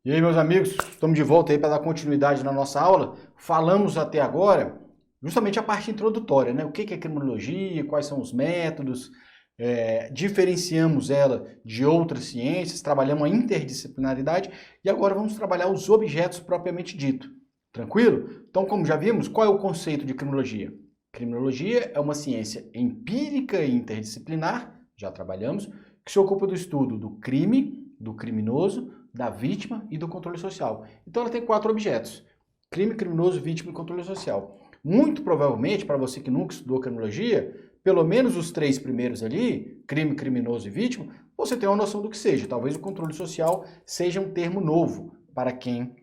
E aí, meus amigos, estamos de volta aí para dar continuidade na nossa aula. Falamos até agora justamente a parte introdutória, né? O que é criminologia, quais são os métodos, diferenciamos ela de outras ciências, trabalhamos a interdisciplinaridade e agora vamos trabalhar os objetos propriamente dito. Tranquilo? Então, como já vimos, qual é o conceito de criminologia? Criminologia é uma ciência empírica e interdisciplinar, já trabalhamos, que se ocupa do estudo do crime, do criminoso, da vítima e do controle social. Então ela tem 4 objetos: crime, criminoso, vítima e controle social. Muito provavelmente, para você que nunca estudou criminologia, pelo menos os 3 primeiros ali, crime, criminoso e vítima, você tem uma noção do que seja. Talvez o controle social seja um termo novo para quem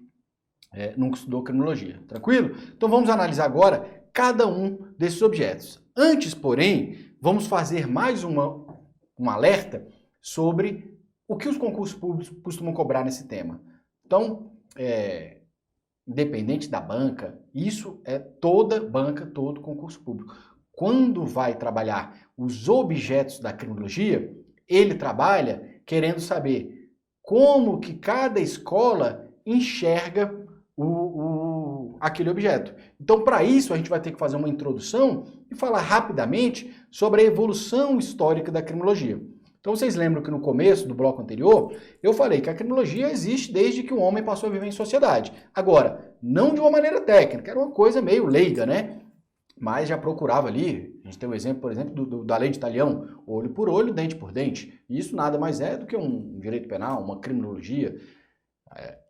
nunca estudou criminologia. Tranquilo? Então vamos analisar agora cada um desses objetos. Antes, porém, vamos fazer mais um alerta sobre o que os concursos públicos costumam cobrar nesse tema. Então, independente da banca, isso é toda banca, todo concurso público. Quando vai trabalhar os objetos da criminologia, ele trabalha querendo saber como que cada escola enxerga aquele objeto. Então, para isso, a gente vai ter que fazer uma introdução e falar rapidamente sobre a evolução histórica da criminologia. Então vocês lembram que no começo do bloco anterior, eu falei que a criminologia existe desde que o homem passou a viver em sociedade. Agora, não de uma maneira técnica, era uma coisa meio leiga, né? Mas já procurava ali, a gente tem o exemplo, por exemplo, da lei de Talião, olho por olho, dente por dente. E isso nada mais é do que um direito penal, uma criminologia.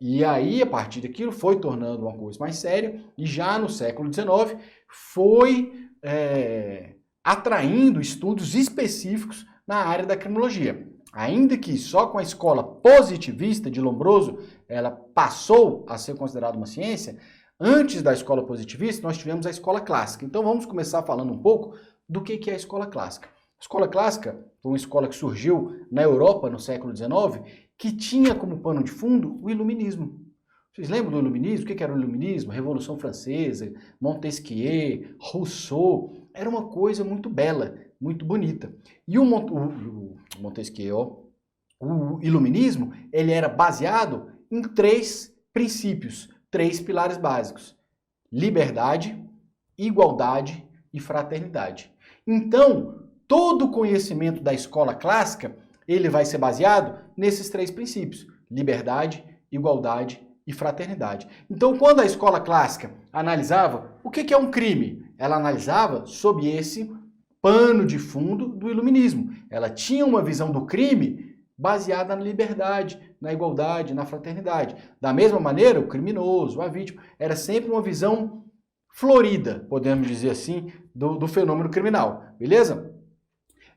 E aí, a partir daquilo, foi tornando uma coisa mais séria, e já no século XIX foi atraindo estudos específicos na área da criminologia. Ainda que só com a escola positivista de Lombroso ela passou a ser considerada uma ciência, antes da escola positivista nós tivemos a escola clássica. Então vamos começar falando um pouco do que é a escola clássica. A escola clássica foi uma escola que surgiu na Europa no século XIX, que tinha como pano de fundo o iluminismo. Vocês lembram do iluminismo? O que era o iluminismo? Revolução Francesa, Montesquieu, Rousseau. Era uma coisa muito bela, muito bonita. E o Montesquieu, o iluminismo, ele era baseado em 3 princípios, 3 pilares básicos: liberdade, igualdade e fraternidade. Então, todo o conhecimento da escola clássica, ele vai ser baseado nesses 3 princípios: liberdade, igualdade e fraternidade. Então, quando a escola clássica analisava o que é um crime, ela analisava sob esse pano de fundo do iluminismo. Ela tinha uma visão do crime baseada na liberdade, na igualdade, na fraternidade. Da mesma maneira, o criminoso, a vítima, era sempre uma visão florida, podemos dizer assim, do fenômeno criminal. Beleza?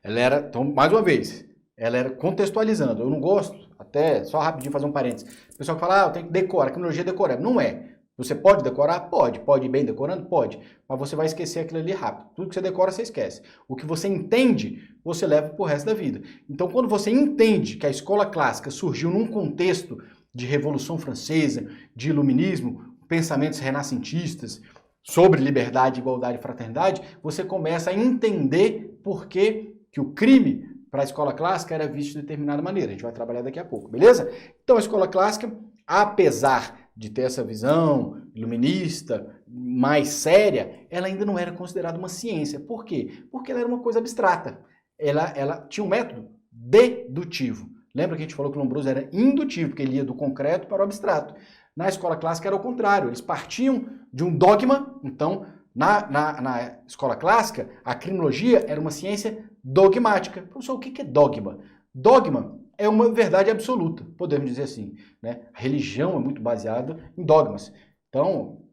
Ela era, então, mais uma vez, ela era contextualizando. Eu não gosto, até só rapidinho fazer um parênteses. O pessoal fala, eu tenho que decorar, a criminologia é decorar. Não é. Você pode decorar? Pode. Pode ir bem decorando? Pode. Mas você vai esquecer aquilo ali rápido. Tudo que você decora, você esquece. O que você entende, você leva para o resto da vida. Então, quando você entende que a escola clássica surgiu num contexto de Revolução Francesa, de iluminismo, pensamentos renascentistas, sobre liberdade, igualdade e fraternidade, você começa a entender por que o crime para a escola clássica era visto de determinada maneira. A gente vai trabalhar daqui a pouco, beleza? Então, a escola clássica, apesar de ter essa visão iluminista, mais séria, ela ainda não era considerada uma ciência. Por quê? Porque ela era uma coisa abstrata. Ela tinha um método dedutivo. Lembra que a gente falou que o Lombroso era indutivo, porque ele ia do concreto para o abstrato. Na escola clássica era o contrário. Eles partiam de um dogma. Então, na escola clássica, a criminologia era uma ciência dogmática. Professor, o que é dogma? Dogma é uma verdade absoluta, podemos dizer assim, né? A religião é muito baseada em dogmas. Então,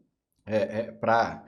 para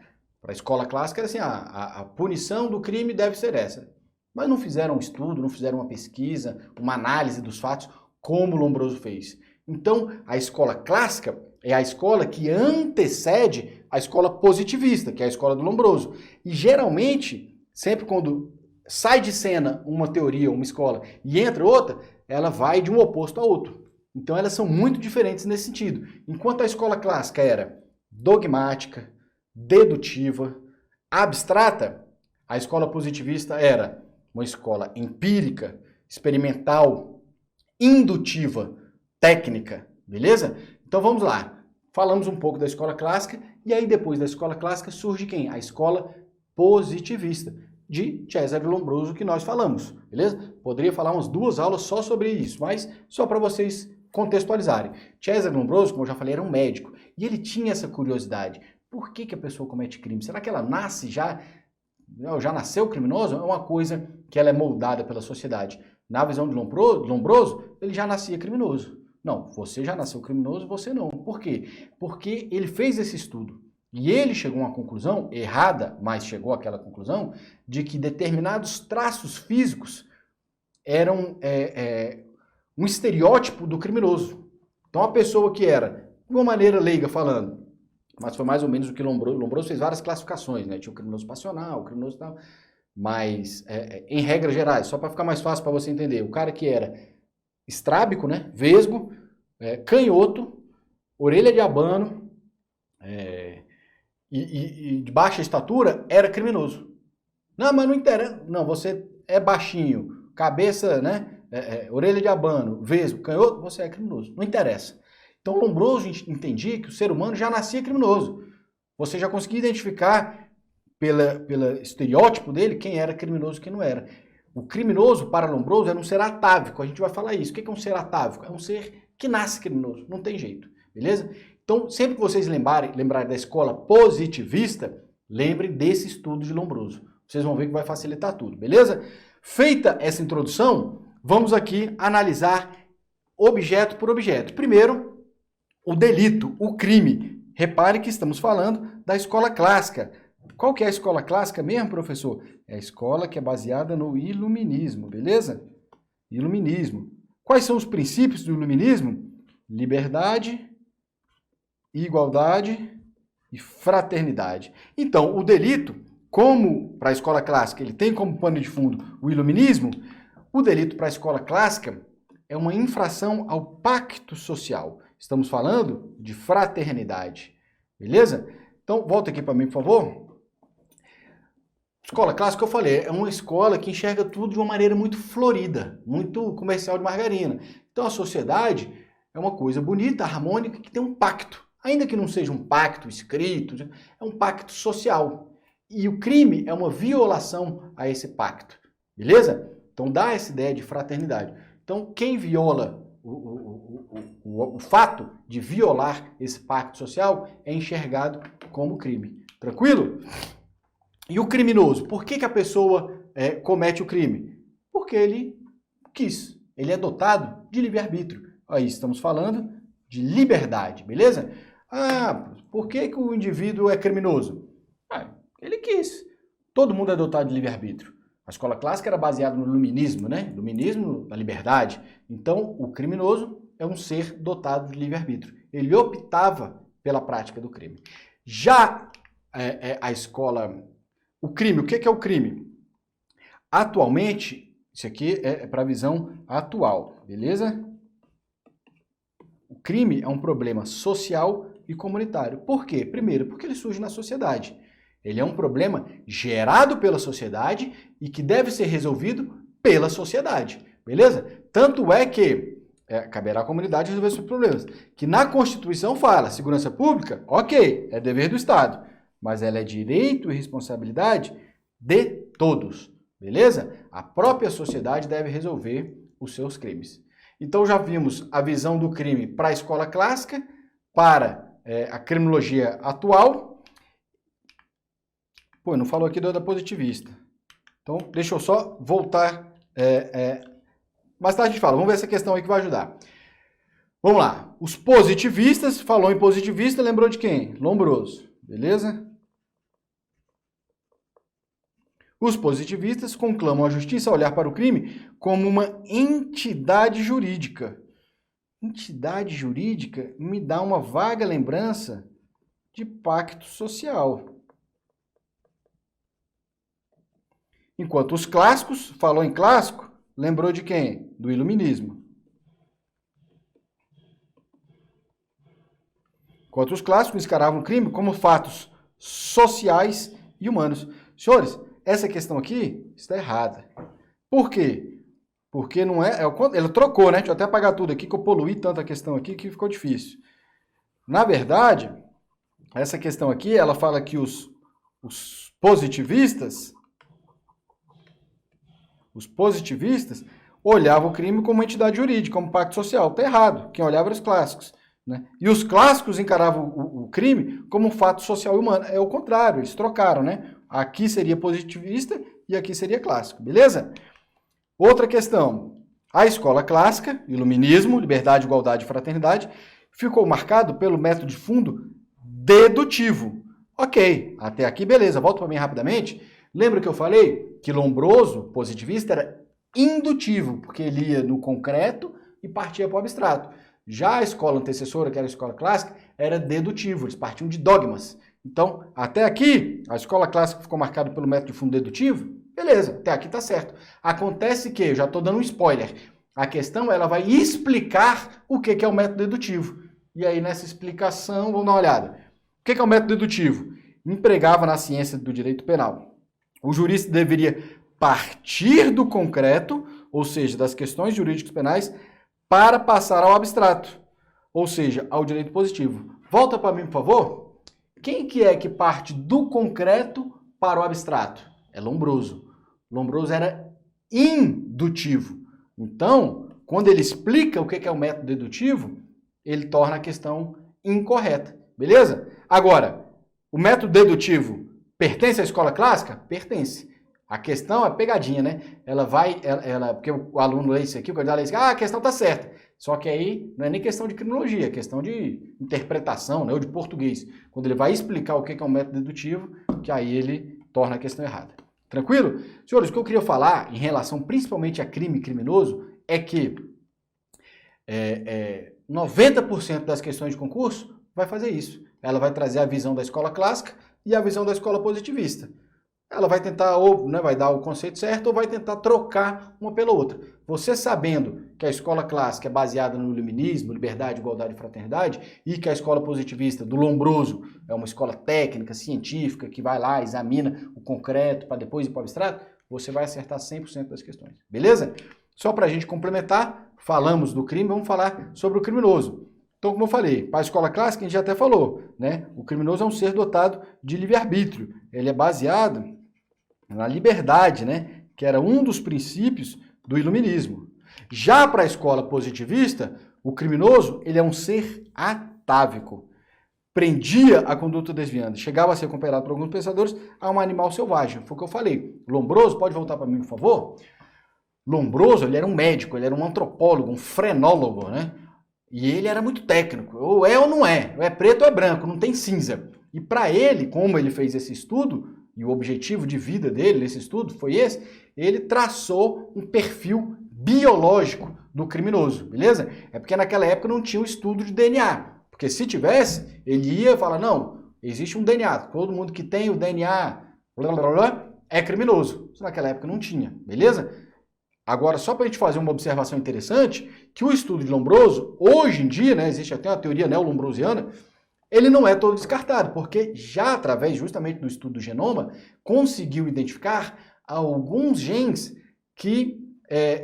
a escola clássica era assim, a punição do crime deve ser essa. Mas não fizeram um estudo, não fizeram uma pesquisa, uma análise dos fatos, como Lombroso fez. Então, a escola clássica é a escola que antecede a escola positivista, que é a escola do Lombroso. E geralmente, sempre quando sai de cena uma teoria, uma escola, e entra outra, ela vai de um oposto a outro. Então elas são muito diferentes nesse sentido. Enquanto a escola clássica era dogmática, dedutiva, abstrata, a escola positivista era uma escola empírica, experimental, indutiva, técnica, beleza? Então vamos lá. Falamos um pouco da escola clássica e aí depois da escola clássica surge quem? A escola positivista, de Cesare Lombroso, que nós falamos, beleza? Poderia falar umas 2 aulas só sobre isso, mas só para vocês contextualizarem. Cesare Lombroso, como eu já falei, era um médico e ele tinha essa curiosidade. Por que a pessoa comete crime? Será que ela nasce já nasceu criminoso? É uma coisa que ela é moldada pela sociedade. Na visão de Lombroso, ele já nascia criminoso. Não, você já nasceu criminoso, você não. Por quê? Porque ele fez esse estudo. E ele chegou a uma conclusão, errada, mas chegou àquela conclusão, de que determinados traços físicos eram um estereótipo do criminoso. Então, a pessoa que era, de uma maneira leiga falando, mas foi mais ou menos o que Lombroso fez várias classificações, né? Tinha o criminoso passional, o criminoso tal, mas, em regras gerais, só para ficar mais fácil para você entender, o cara que era estrábico, né? Vesgo, canhoto, orelha de abano, e de baixa estatura, era criminoso. Não, mas não interessa. Não, você é baixinho, cabeça, né? Orelha de abano, vesgo, canhoto, você é criminoso. Não interessa. Então, Lombroso entendia que o ser humano já nascia criminoso. Você já conseguia identificar, pelo estereótipo dele, quem era criminoso e quem não era. O criminoso, para Lombroso, era um ser atávico. A gente vai falar isso. O que é um ser atávico? É um ser que nasce criminoso. Não tem jeito. Beleza? Então, sempre que vocês lembrarem da escola positivista, lembrem desse estudo de Lombroso. Vocês vão ver que vai facilitar tudo. Beleza? Feita essa introdução, vamos aqui analisar objeto por objeto. Primeiro, o delito, o crime. Repare que estamos falando da escola clássica. Qual que é a escola clássica mesmo, professor? É a escola que é baseada no iluminismo, beleza? Iluminismo. Quais são os princípios do iluminismo? Liberdade, igualdade e fraternidade. Então, o delito, como para a escola clássica ele tem como pano de fundo o iluminismo, o delito para a escola clássica é uma infração ao pacto social. Estamos falando de fraternidade, beleza? Então, volta aqui para mim, por favor. Escola clássica, eu falei, é uma escola que enxerga tudo de uma maneira muito florida, muito comercial de margarina. Então, a sociedade é uma coisa bonita, harmônica, que tem um pacto. Ainda que não seja um pacto escrito, é um pacto social. E o crime é uma violação a esse pacto, beleza? Então, dá essa ideia de fraternidade. Então, quem viola o fato de violar esse pacto social é enxergado como crime. Tranquilo? E o criminoso? Por que a pessoa comete o crime? Porque ele quis. Ele é dotado de livre-arbítrio. Aí estamos falando de liberdade, beleza? Ah, por que o indivíduo é criminoso? Ele quis. Todo mundo é dotado de livre-arbítrio. A escola clássica era baseada no iluminismo, né? Iluminismo da liberdade. Então, o criminoso é um ser dotado de livre-arbítrio. Ele optava pela prática do crime. Já a escola... O crime, o que é o crime? Atualmente, isso aqui é para a visão atual, beleza? O crime é um problema social e comunitário. Por quê? Primeiro, porque ele surge na sociedade. Ele é um problema gerado pela sociedade e que deve ser resolvido pela sociedade, beleza? Tanto é que caberá à comunidade resolver seus problemas. Que na Constituição fala, segurança pública, ok, é dever do Estado, mas ela é direito e responsabilidade de todos, beleza? A própria sociedade deve resolver os seus crimes. Então já vimos a visão do crime para a escola clássica, para a criminologia atual. Pô, não falou aqui da positivista. Então, deixa eu só voltar. Mais tarde a gente fala. Vamos ver essa questão aí que vai ajudar. Vamos lá. Os positivistas, falou em positivista, lembrou de quem? Lombroso. Beleza? Os positivistas conclamam a justiça a olhar para o crime como uma entidade jurídica. Entidade jurídica me dá uma vaga lembrança de pacto social. Enquanto os clássicos, falou em clássico, lembrou de quem? Do iluminismo. Enquanto os clássicos encaravam o crime como fatos sociais e humanos. Senhores, essa questão aqui está errada. Por quê? Porque não é... Ele trocou, né? Deixa eu até apagar tudo aqui, que eu poluí tanto a questão aqui que ficou difícil. Na verdade, essa questão aqui, ela fala que os positivistas olhavam o crime como uma entidade jurídica, como pacto social. Está errado. Quem olhava eram os clássicos. Né? E os clássicos encaravam o crime como um fato social e humano. É o contrário, eles trocaram, né? Aqui seria positivista e aqui seria clássico, beleza? Outra questão. A escola clássica, iluminismo, liberdade, igualdade e fraternidade, ficou marcado pelo método de fundo dedutivo. Ok, até aqui beleza. Volto para mim rapidamente. Lembra que eu falei que Lombroso, positivista, era indutivo, porque ele ia no concreto e partia para o abstrato. Já a escola antecessora, que era a escola clássica, era dedutivo, eles partiam de dogmas. Então, até aqui, a escola clássica ficou marcada pelo método de fundo dedutivo, beleza, até aqui tá certo. Acontece que, eu já estou dando um spoiler, a questão ela vai explicar o que é o método dedutivo. E aí, nessa explicação, vamos dar uma olhada. O que é o método dedutivo? Empregava na ciência do direito penal. O jurista deveria partir do concreto, ou seja, das questões jurídicas penais, para passar ao abstrato, ou seja, ao direito positivo. Volta para mim, por favor. Quem que é que parte do concreto para o abstrato? É Lombroso. Lombroso era indutivo. Então, quando ele explica o que é o método dedutivo, ele torna a questão incorreta. Beleza? Agora, o método dedutivo pertence à escola clássica? Pertence. A questão é pegadinha, né? Porque o aluno lê isso aqui, o candidato lê isso aqui, a questão tá certa. Só que aí não é nem questão de criminologia, é questão de interpretação, né, ou de português. Quando ele vai explicar o que é um método dedutivo, que aí ele torna a questão errada. Tranquilo? Senhores, o que eu queria falar em relação principalmente a crime e criminoso é que 90% das questões de concurso vai fazer isso. Ela vai trazer a visão da escola clássica e a visão da escola positivista. Ela vai tentar, ou vai dar o conceito certo, ou vai tentar trocar uma pela outra. Você sabendo que a escola clássica é baseada no iluminismo, liberdade, igualdade e fraternidade, e que a escola positivista do Lombroso é uma escola técnica, científica, que vai lá, examina o concreto para depois ir para o abstrato, você vai acertar 100% das questões. Beleza? Só para a gente complementar, falamos do crime, vamos falar sobre o criminoso. Então, como eu falei, para a escola clássica a gente já até falou, né? O criminoso é um ser dotado de livre-arbítrio. Ele é baseado na liberdade, né? Que era um dos princípios do iluminismo. Já para a escola positivista, o criminoso ele é um ser atávico. Prendia a conduta desviando. Chegava a ser comparado por alguns pensadores a um animal selvagem. Foi o que eu falei. Lombroso, pode voltar para mim, por favor? Lombroso, ele era um médico, ele era um antropólogo, um frenólogo, né? E ele era muito técnico. Ou é ou não é. Ou é preto ou é branco, não tem cinza. E para ele, como ele fez esse estudo, e o objetivo de vida dele, nesse estudo, foi esse, ele traçou um perfil biológico do criminoso, beleza? É porque naquela época não tinha o estudo de DNA. Porque se tivesse, ele ia falar, não, existe um DNA. Todo mundo que tem o DNA blá, blá, blá, é criminoso. Isso naquela época não tinha, beleza? Agora, só para a gente fazer uma observação interessante, que o estudo de Lombroso, hoje em dia, né, existe até uma teoria neolombrosiana, ele não é todo descartado, porque já através justamente do estudo do genoma, conseguiu identificar alguns genes que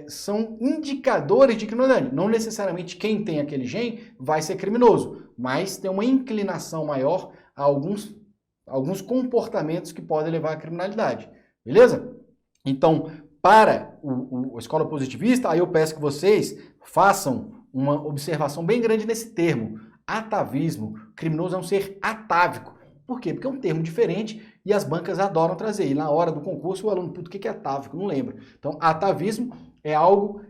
são indicadores de criminalidade. Não necessariamente quem tem aquele gene vai ser criminoso, mas tem uma inclinação maior a alguns comportamentos que podem levar à criminalidade. Beleza? Então, para a escola positivista, aí eu peço que vocês façam uma observação bem grande nesse termo. Atavismo. O criminoso é um ser atávico. Por quê? Porque é um termo diferente e as bancas adoram trazer. E na hora do concurso, o aluno, puto, o que é atávico? Não lembra. Então, atavismo é algo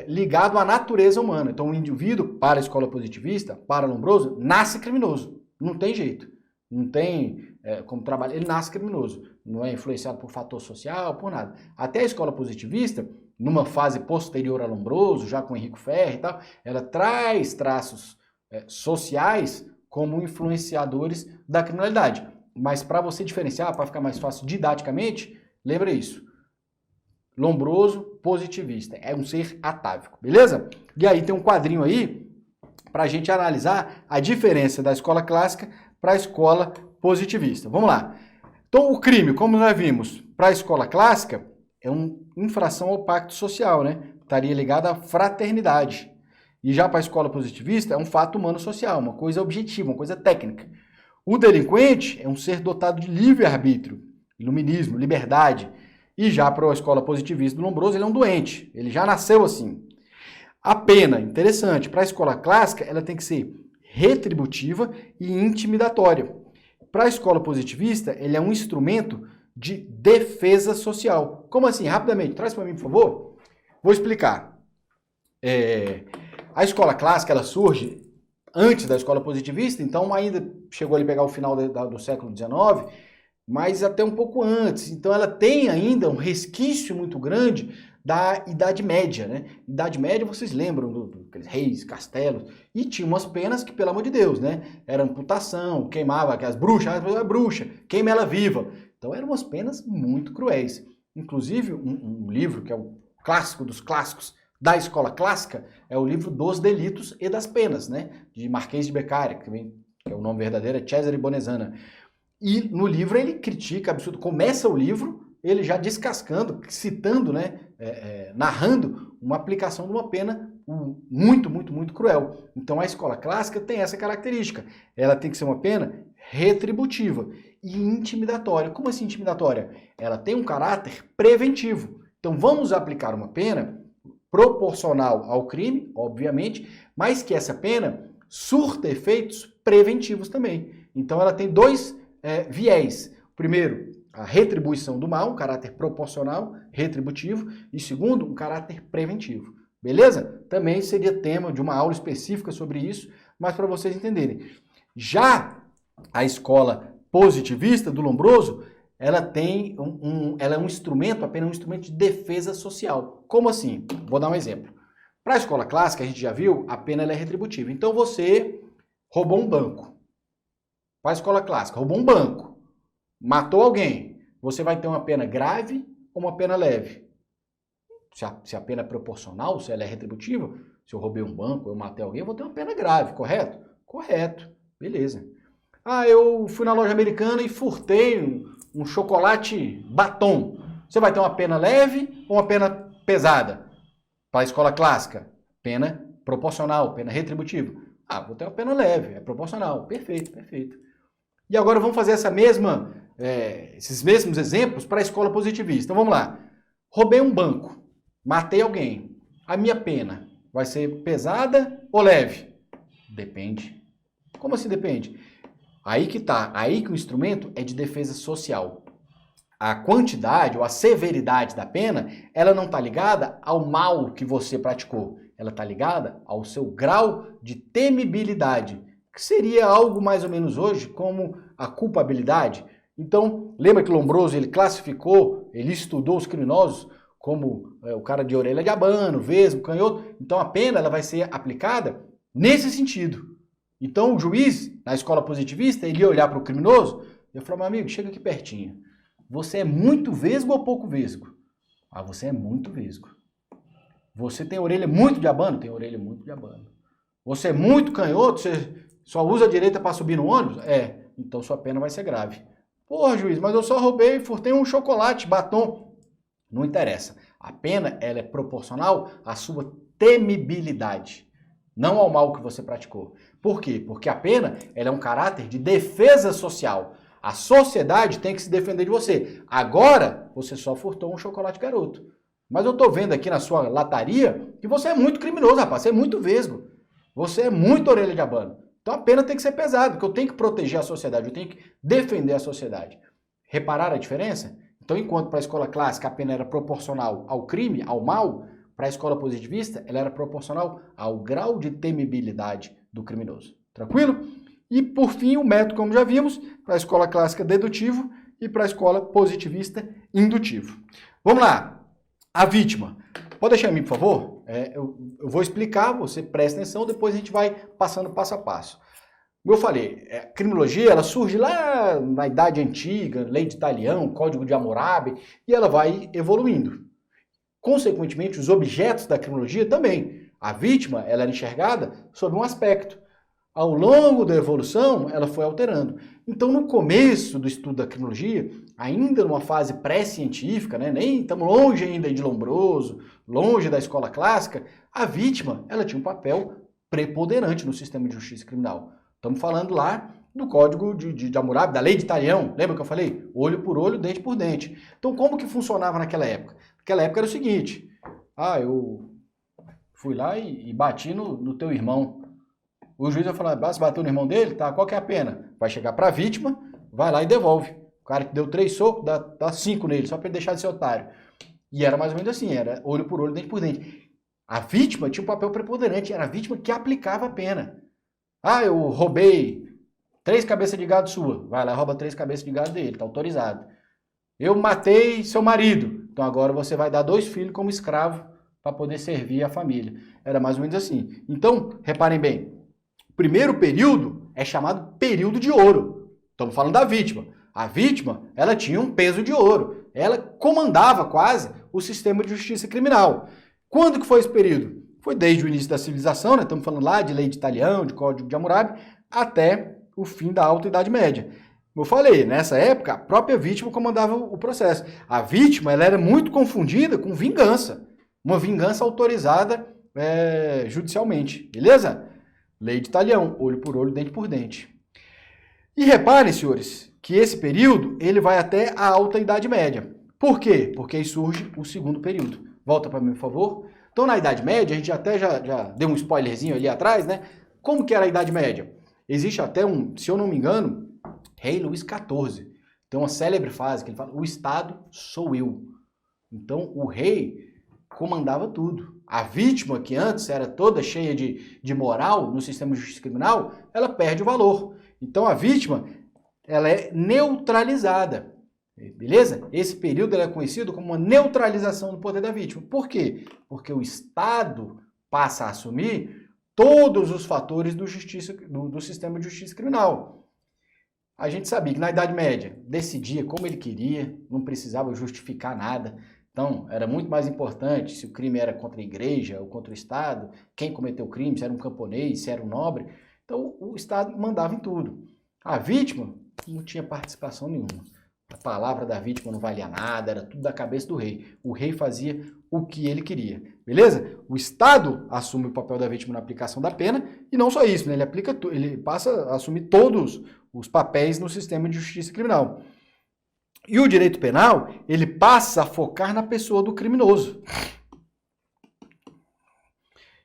ligado à natureza humana. Então, o indivíduo, para a escola positivista, para Lombroso, nasce criminoso. Não tem jeito. Não tem como trabalhar. Ele nasce criminoso. Não é influenciado por fator social, por nada. Até a escola positivista, numa fase posterior a Lombroso, já com Henrico Ferri e tal, ela traz traços sociais como influenciadores da criminalidade. Mas para você diferenciar, para ficar mais fácil didaticamente, lembra isso. Lombroso, positivista. É um ser atávico, beleza? E aí tem um quadrinho aí para a gente analisar a diferença da escola clássica para a escola positivista. Vamos lá. Então o crime, como nós vimos, para a escola clássica, é uma infração ao pacto social, né? Estaria ligada à fraternidade. E já para a escola positivista é um fato humano social, uma coisa objetiva, uma coisa técnica. O delinquente é um ser dotado de livre-arbítrio, iluminismo, liberdade. E já para a escola positivista do Lombroso, ele é um doente, ele já nasceu assim. A pena, interessante, para a escola clássica, ela tem que ser retributiva e intimidatória. Para a escola positivista, ele é um instrumento de defesa social. Como assim? Rapidamente, traz para mim, por favor. Vou explicar. A escola clássica, ela surge antes da escola positivista, então ainda chegou ali a pegar o final do século XIX, mas até um pouco antes. Então ela tem ainda um resquício muito grande da Idade Média, né? Idade Média, vocês lembram dos reis, castelos, e tinha umas penas que, pelo amor de Deus, né? Era amputação, queimava as bruxas, a bruxa, queima ela viva. Então eram umas penas muito cruéis. Inclusive, um livro que é o clássico dos clássicos da escola clássica é o livro Dos Delitos e das Penas, né? De Marquês de Beccaria, que é o nome verdadeiro, é Cesare Bonezana. E no livro ele critica absurdo. Começa o livro ele já descascando, citando, né, narrando uma aplicação de uma pena muito, muito, muito cruel. Então a escola clássica tem essa característica. Ela tem que ser uma pena retributiva e intimidatória. Como assim intimidatória? Ela tem um caráter preventivo. Então vamos aplicar uma pena proporcional ao crime, obviamente, mas que essa pena surta efeitos preventivos também. Então ela tem dois viés. Primeiro, a retribuição do mal, um caráter proporcional, retributivo, e segundo, um caráter preventivo. Beleza? Também seria tema de uma aula específica sobre isso, mas para vocês entenderem. Já a escola positivista do Lombroso, ela tem ela é um instrumento, apenas um instrumento de defesa social. Como assim? Vou dar um exemplo. Para a escola clássica, a gente já viu, a pena ela é retributiva. Então você roubou um banco. Para a escola clássica, roubou um banco. Matou alguém, você vai ter uma pena grave ou uma pena leve? Se a pena é proporcional, se ela é retributiva, se eu roubei um banco, eu matei alguém, eu vou ter uma pena grave, correto? Correto, beleza. Ah, eu fui na loja americana e furtei um chocolate batom. Você vai ter uma pena leve ou uma pena pesada? Para a escola clássica, pena proporcional, pena retributiva. Ah, vou ter uma pena leve, é proporcional. Perfeito, perfeito. E agora vamos fazer esses mesmos exemplos para a escola positivista. Então vamos lá. Roubei um banco, matei alguém. A minha pena vai ser pesada ou leve? Depende. Como assim depende? Aí que tá. Aí que o instrumento é de defesa social. A quantidade ou a severidade da pena, ela não está ligada ao mal que você praticou. Ela está ligada ao seu grau de temibilidade, que seria algo mais ou menos hoje como a culpabilidade. Então, lembra que Lombroso ele classificou, ele estudou os criminosos como o cara de orelha de abano, vesgo, canhoto. Então a pena ela vai ser aplicada nesse sentido. Então o juiz, na escola positivista, ele ia olhar para o criminoso e falar, meu amigo, chega aqui pertinho. Você é muito vesgo ou pouco vesgo? Ah, você é muito vesgo. Você tem orelha muito de abano? Tem orelha muito de abano. Você é muito canhoto? Você só usa a direita para subir no ônibus? É, então sua pena vai ser grave. Porra, juiz, mas eu só roubei e furtei um chocolate, batom. Não interessa. A pena, ela é proporcional à sua temibilidade, não ao mal que você praticou. Por quê? Porque a pena, ela é um caráter de defesa social. A sociedade tem que se defender de você. Agora, você só furtou um chocolate garoto. Mas eu tô vendo aqui na sua lataria que você é muito criminoso, rapaz. Você é muito vesgo. Você é muito orelha de abano. Então a pena tem que ser pesada, porque eu tenho que proteger a sociedade, eu tenho que defender a sociedade. Repararam a diferença? Então, enquanto para a escola clássica a pena era proporcional ao crime, ao mal, para a escola positivista ela era proporcional ao grau de temibilidade do criminoso. Tranquilo? E, por fim, o método, como já vimos, para a escola clássica dedutivo e para a escola positivista indutivo. Vamos lá. A vítima. Pode deixar em mim, por favor? Eu vou explicar, você presta atenção, depois a gente vai passando passo a passo. Como eu falei, a criminologia ela surge lá na Idade Antiga, Lei de Talião, Código de Hammurabi, e ela vai evoluindo. Consequentemente, os objetos da criminologia também. A vítima ela era enxergada sob um aspecto. ao longo da evolução, ela foi alterando. Então, no começo do estudo da criminologia, ainda numa fase pré-científica, né, nem estamos longe ainda de Lombroso, longe da escola clássica, a vítima ela tinha um papel preponderante no sistema de justiça criminal. Estamos falando lá do Código de Hammurabi, da Lei de Talião, lembra que eu falei? Olho por olho, dente por dente. Então, como que funcionava naquela época? Naquela época era o seguinte, eu fui lá e bati no teu irmão. O juiz vai falar, você bateu no irmão dele? Tá, qual que é a pena? Vai chegar para a vítima, vai lá e devolve. O cara que deu 3 socos, dá 5 nele, só para ele deixar de ser otário. E era mais ou menos assim, era olho por olho, dente por dente. A vítima tinha um papel preponderante, era a vítima que aplicava a pena. Eu roubei 3 cabeças de gado sua. Vai lá e rouba 3 cabeças de gado dele, tá autorizado. Eu matei seu marido. Então agora você vai dar 2 filhos como escravo para poder servir a família. Era mais ou menos assim. Então, reparem bem, o primeiro período é chamado período de ouro. Estamos falando da vítima. A vítima, ela tinha um peso de ouro. Ela comandava quase o sistema de justiça criminal. Quando que foi esse período? Foi desde o início da civilização, né? Estamos falando lá de Lei de Talião, de Código de Hammurabi, até o fim da Alta Idade Média. Como eu falei, nessa época, a própria vítima comandava o processo. A vítima ela era muito confundida com vingança. Uma vingança autorizada judicialmente. Beleza? Lei de Talião, olho por olho, dente por dente. E reparem, senhores, que esse período ele vai até a Alta Idade Média. Por quê? Porque aí surge o segundo período. Volta para mim, por favor. Então, na Idade Média, a gente até já deu um spoilerzinho ali atrás, né? Como que era a Idade Média? Existe até se eu não me engano, Rei Luís XIV. Tem uma célebre frase que ele fala, o Estado sou eu. Então, o rei comandava tudo. A vítima, que antes era toda cheia de moral no sistema de justiça criminal, ela perde o valor. Então, a vítima, ela é neutralizada. Beleza? Esse período é conhecido como uma neutralização do poder da vítima. Por quê? Porque o Estado passa a assumir todos os fatores do sistema de justiça criminal. A gente sabia que na Idade Média decidia como ele queria, não precisava justificar nada. Então, era muito mais importante se o crime era contra a igreja ou contra o Estado, quem cometeu o crime, se era um camponês, se era um nobre. Então, o Estado mandava em tudo. A vítima não tinha participação nenhuma. A palavra da vítima não valia nada, era tudo da cabeça do rei. O rei fazia o que ele queria, beleza? O Estado assume o papel da vítima na aplicação da pena e não só isso, né? Ele passa a assumir todos os papéis no sistema de justiça criminal. E o direito penal, ele passa a focar na pessoa do criminoso,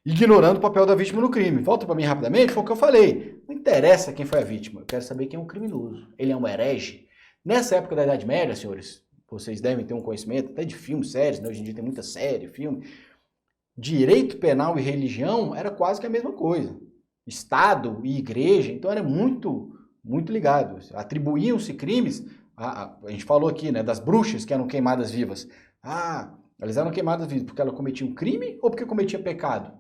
ignorando o papel da vítima no crime. Volta para mim rapidamente, foi o que eu falei. Não interessa quem foi a vítima, eu quero saber quem é o criminoso. Ele é um herege? Nessa época da Idade Média, senhores, vocês devem ter um conhecimento até de filmes, séries, né? Hoje em dia tem muita série, filme. Direito penal e religião era quase que a mesma coisa. Estado e igreja, então era muito, muito ligado. Atribuíam-se crimes, a gente falou aqui, né, das bruxas que eram queimadas vivas. Elas eram queimadas vivas porque elas cometiam crime ou porque cometiam pecado?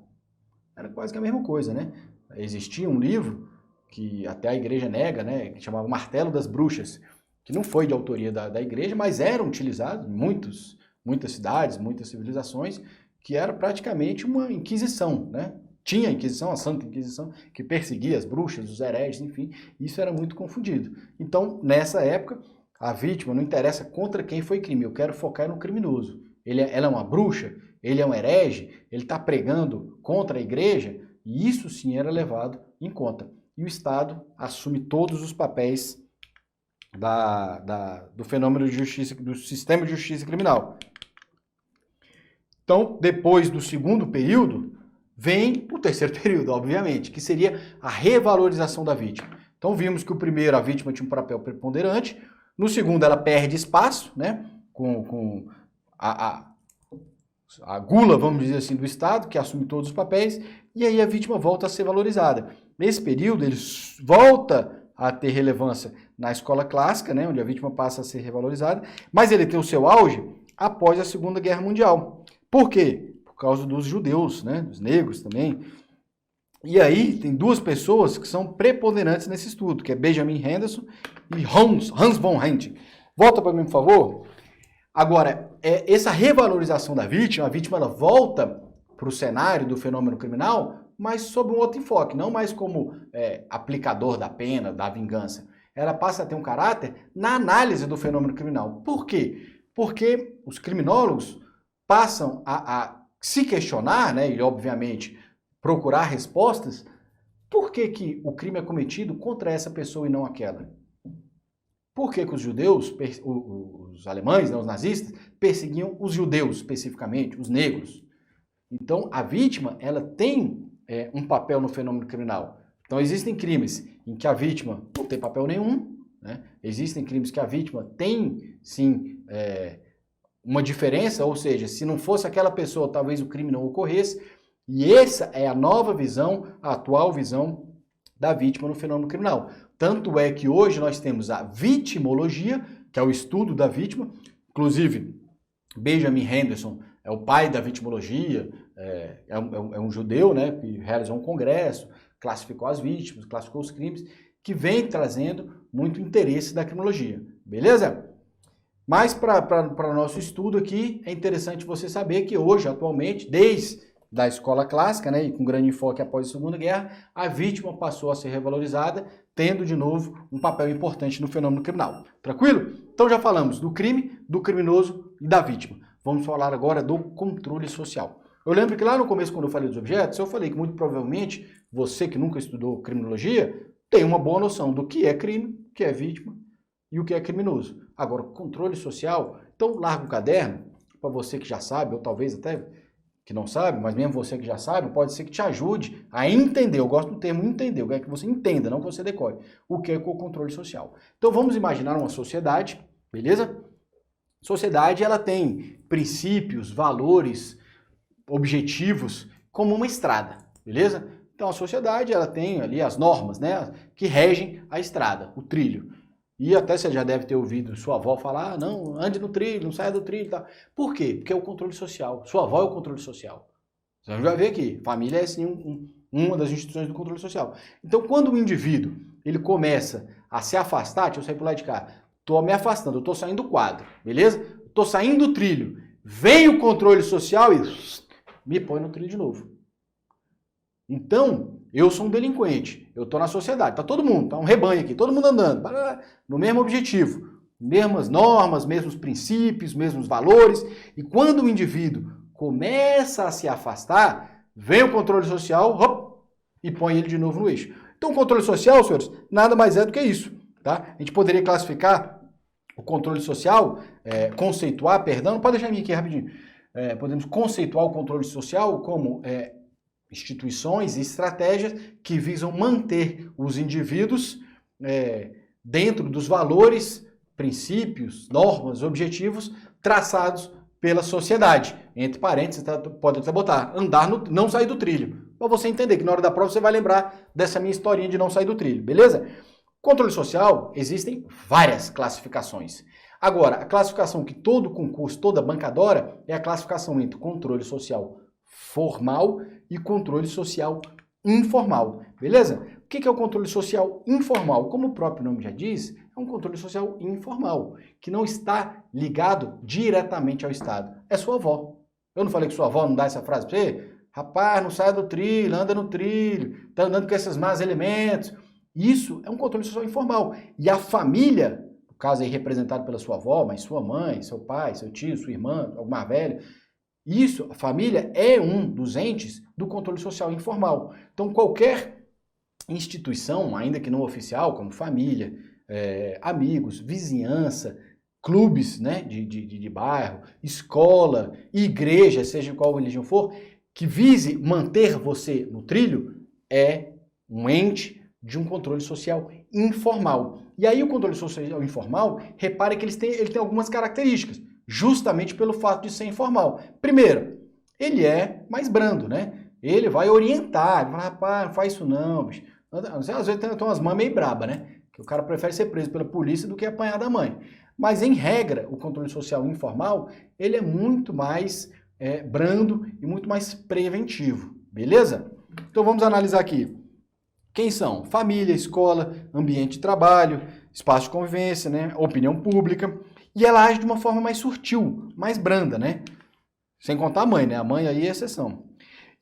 Era quase que a mesma coisa, né? Existia um livro que até a igreja nega, né, que chamava Martelo das Bruxas, que não foi de autoria da igreja, mas eram utilizados em muitas cidades, muitas civilizações, que era praticamente uma inquisição, né? Tinha a Inquisição, a Santa Inquisição, que perseguia as bruxas, os hereges, enfim, isso era muito confundido. Então, nessa época, a vítima não interessa contra quem foi crime, eu quero focar no criminoso. Ela é uma bruxa, ele é um herege, ele está pregando contra a igreja, e isso sim era levado em conta. E o Estado assume todos os papéis do fenômeno de justiça, do sistema de justiça criminal. Então, depois do segundo período, vem o terceiro período, obviamente, que seria a revalorização da vítima. Então, vimos que o primeiro, a vítima tinha um papel preponderante, no segundo, ela perde espaço, né, com a gula, vamos dizer assim, do Estado, que assume todos os papéis, e aí a vítima volta a ser valorizada. Nesse período, ele volta a ter relevância na escola clássica, né, onde a vítima passa a ser revalorizada, mas ele tem o seu auge após a Segunda Guerra Mundial. Por quê? Por causa dos judeus, né, dos negros também. E aí tem duas pessoas que são preponderantes nesse estudo, que é Benjamin Henderson e Hans von Hentig. Volta para mim, por favor. Agora, essa revalorização da vítima, a vítima ela volta para o cenário do fenômeno criminal mas sob um outro enfoque, não mais como aplicador da pena, da vingança. Ela passa a ter um caráter na análise do fenômeno criminal. Por quê? Porque os criminólogos passam a se questionar, né, e obviamente procurar respostas, por que o crime é cometido contra essa pessoa e não aquela? Por que os judeus, os alemães, né, os nazistas, perseguiam os judeus especificamente, os negros? Então, a vítima, ela tem um papel no fenômeno criminal. Então, existem crimes em que a vítima não tem papel nenhum, né? Existem crimes que a vítima tem, sim, uma diferença, ou seja, se não fosse aquela pessoa, talvez o crime não ocorresse. E essa é a nova visão, a atual visão da vítima no fenômeno criminal. Tanto é que hoje nós temos a vitimologia, que é o estudo da vítima. Inclusive, Benjamin Henderson é o pai da vitimologia, é um judeu, né, que realizou um congresso, classificou as vítimas, classificou os crimes, que vem trazendo muito interesse da criminologia. Beleza? Mas para o nosso estudo aqui, é interessante você saber que hoje, atualmente, desde da escola clássica, né, e com grande enfoque após a Segunda Guerra, a vítima passou a ser revalorizada, tendo de novo um papel importante no fenômeno criminal. Tranquilo? Então já falamos do crime, do criminoso e da vítima. Vamos falar agora do controle social. Eu lembro que lá no começo, quando eu falei dos objetos, eu falei que muito provavelmente você que nunca estudou criminologia tem uma boa noção do que é crime, o que é vítima e o que é criminoso. Agora, controle social, então larga o caderno, para você que já sabe, ou talvez até que não sabe, mas mesmo você que já sabe, pode ser que te ajude a entender, eu gosto do termo entender, eu quero que você entenda, não que você decore, o que é o controle social. Então vamos imaginar uma sociedade, beleza? Sociedade, ela tem princípios, valores, objetivos, como uma estrada, beleza? Então a sociedade, ela tem ali as normas, né, que regem a estrada, o trilho. E até você já deve ter ouvido sua avó falar, não, ande no trilho, não saia do trilho e tal. Por quê? Porque é o controle social. Sua avó é o controle social. Você vai ver aqui, família é assim uma das instituições do controle social. Então, quando o indivíduo ele começa a se afastar, deixa eu sair por lá de cá, estou me afastando, eu estou saindo do quadro, beleza? Estou saindo do trilho, vem o controle social e me põe no trilho de novo. Então, eu sou um delinquente, eu estou na sociedade, tá todo mundo, tá um rebanho aqui, todo mundo andando, no mesmo objetivo, mesmas normas, mesmos princípios, mesmos valores, e quando o indivíduo começa a se afastar, vem o controle social, hop, e põe ele de novo no eixo. Então, o controle social, senhores, nada mais é do que isso, tá? A gente poderia classificar o controle social, conceituar, perdão, pode deixar em mim aqui rapidinho, podemos conceituar o controle social como instituições e estratégias que visam manter os indivíduos dentro dos valores, princípios, normas, objetivos traçados pela sociedade. Entre parênteses, pode até botar, não sair do trilho. Para você entender que na hora da prova você vai lembrar dessa minha historinha de não sair do trilho, beleza? Controle social, existem várias classificações. Agora, a classificação que todo concurso, toda banca adora, é a classificação entre controle social formal e controle social informal, beleza? O que é o controle social informal? Como o próprio nome já diz, é um controle social informal, que não está ligado diretamente ao Estado. É sua avó. Eu não falei que sua avó não dá essa frase para você? Rapaz, não sai do trilho, anda no trilho, tá andando com esses más elementos. Isso é um controle social informal. E a família, no caso aí representado pela sua avó, mas sua mãe, seu pai, seu tio, sua irmã, algum mais velho, isso, a família é um dos entes do controle social informal. Então, qualquer instituição, ainda que não oficial, como família, amigos, vizinhança, clubes, né, de bairro, escola, igreja, seja qual religião for, que vise manter você no trilho, é um ente de um controle social informal. E aí o controle social informal, repare que ele tem algumas características, justamente pelo fato de ser informal. Primeiro, ele é mais brando, né? Ele vai orientar, ele vai falar, rapaz, não faz isso não, bicho. Às vezes tem umas mães meio braba, né? Que o cara prefere ser preso pela polícia do que apanhar da mãe. Mas, em regra, o controle social informal, ele é muito mais brando e muito mais preventivo, beleza? Então, vamos analisar aqui. Quem são? Família, escola, ambiente de trabalho, espaço de convivência, né? Opinião pública. E ela age de uma forma mais sutil, mais branda, né? Sem contar a mãe, né? A mãe aí é exceção.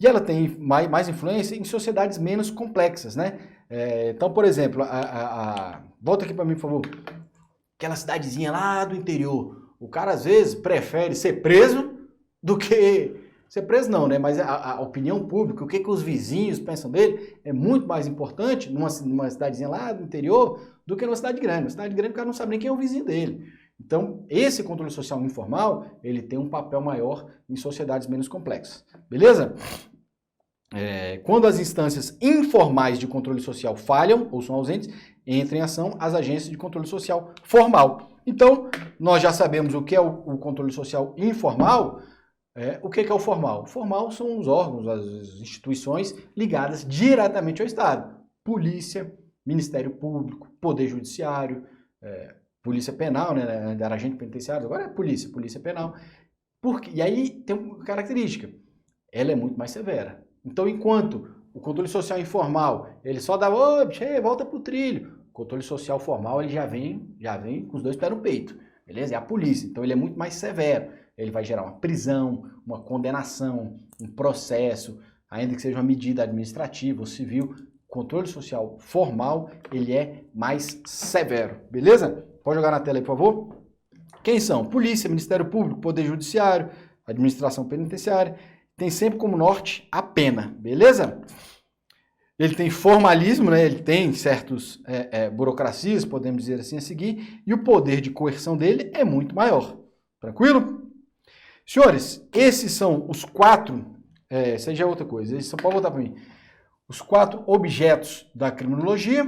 E ela tem mais influência em sociedades menos complexas, né? Então, por exemplo, volta aqui para mim, por favor. Aquela cidadezinha lá do interior. O cara, às vezes, prefere ser preso do que... Ser preso não, né? Mas a opinião pública, o que os vizinhos pensam dele, é muito mais importante numa cidadezinha lá do interior do que numa cidade grande. Na cidade grande, o cara não sabe nem quem é o vizinho dele. Então, esse controle social informal, ele tem um papel maior em sociedades menos complexas. Beleza? Quando as instâncias informais de controle social falham ou são ausentes, entra em ação as agências de controle social formal. Então, nós já sabemos o que é o controle social informal. O que é o formal? O formal são os órgãos, as instituições ligadas diretamente ao Estado. Polícia, Ministério Público, Poder Judiciário, Polícia Penal, né? Era agente penitenciário, agora é polícia penal. E aí tem uma característica, ela é muito mais severa. Então, enquanto o controle social informal, ele só dá, volta pro trilho. O controle social formal, ele já vem com os dois pés no peito, beleza? É a polícia, então ele é muito mais severo. Ele vai gerar uma prisão, uma condenação, um processo, ainda que seja uma medida administrativa ou civil. O controle social formal, ele é mais severo, beleza? Pode jogar na tela aí, por favor. Quem são? Polícia, Ministério Público, Poder Judiciário, Administração Penitenciária. Tem sempre como norte a pena, beleza? Ele tem formalismo, né? Ele tem certas burocracias, podemos dizer assim, a seguir, e o poder de coerção dele é muito maior. Tranquilo? Senhores, esses são os 4, isso aí já é outra coisa, esses só pode voltar para mim, os 4 objetos da criminologia: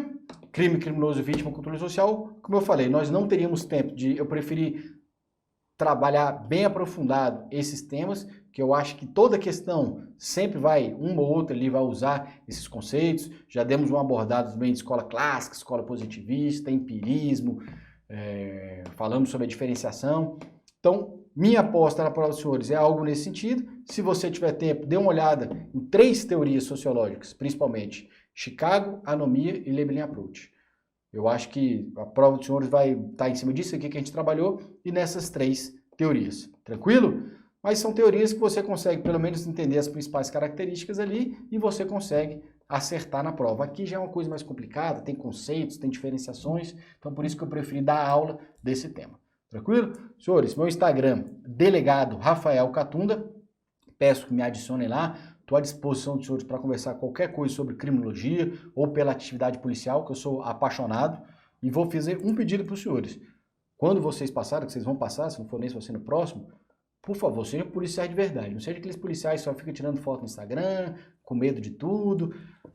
crime, criminoso, vítima, controle social. Como eu falei, nós não teríamos tempo eu preferi trabalhar bem aprofundado esses temas, que eu acho que toda questão sempre uma ou outra ali vai usar esses conceitos. Já demos uma abordada bem de escola clássica, escola positivista, empirismo, falamos sobre a diferenciação. Então, minha aposta na prova dos senhores é algo nesse sentido. Se você tiver tempo, dê uma olhada em 3 teorias sociológicas, principalmente Chicago, anomia e Labeling Approach. Eu acho que a prova dos senhores vai estar em cima disso aqui que a gente trabalhou e nessas 3 teorias. Tranquilo? Mas são teorias que você consegue pelo menos entender as principais características ali e você consegue acertar na prova. Aqui já é uma coisa mais complicada, tem conceitos, tem diferenciações, então por isso que eu preferi dar aula desse tema. Tranquilo? Senhores, meu Instagram, delegado Rafael Catunda, peço que me adicionem lá, estou à disposição dos senhores para conversar qualquer coisa sobre criminologia ou pela atividade policial, que eu sou apaixonado, e vou fazer um pedido para os senhores. Quando vocês passarem, que vocês vão passar, se não for nesse, vai ser no próximo, por favor, sejam policiais de verdade, não seja aqueles policiais que só ficam tirando foto no Instagram, com medo de tudo.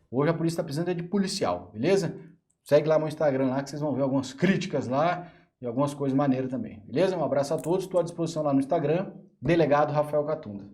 Hoje a polícia está precisando de policial, beleza? Segue lá meu Instagram lá que vocês vão ver algumas críticas lá e algumas coisas maneiras também, beleza? Um abraço a todos, estou à disposição lá no Instagram, delegado Rafael Catunda.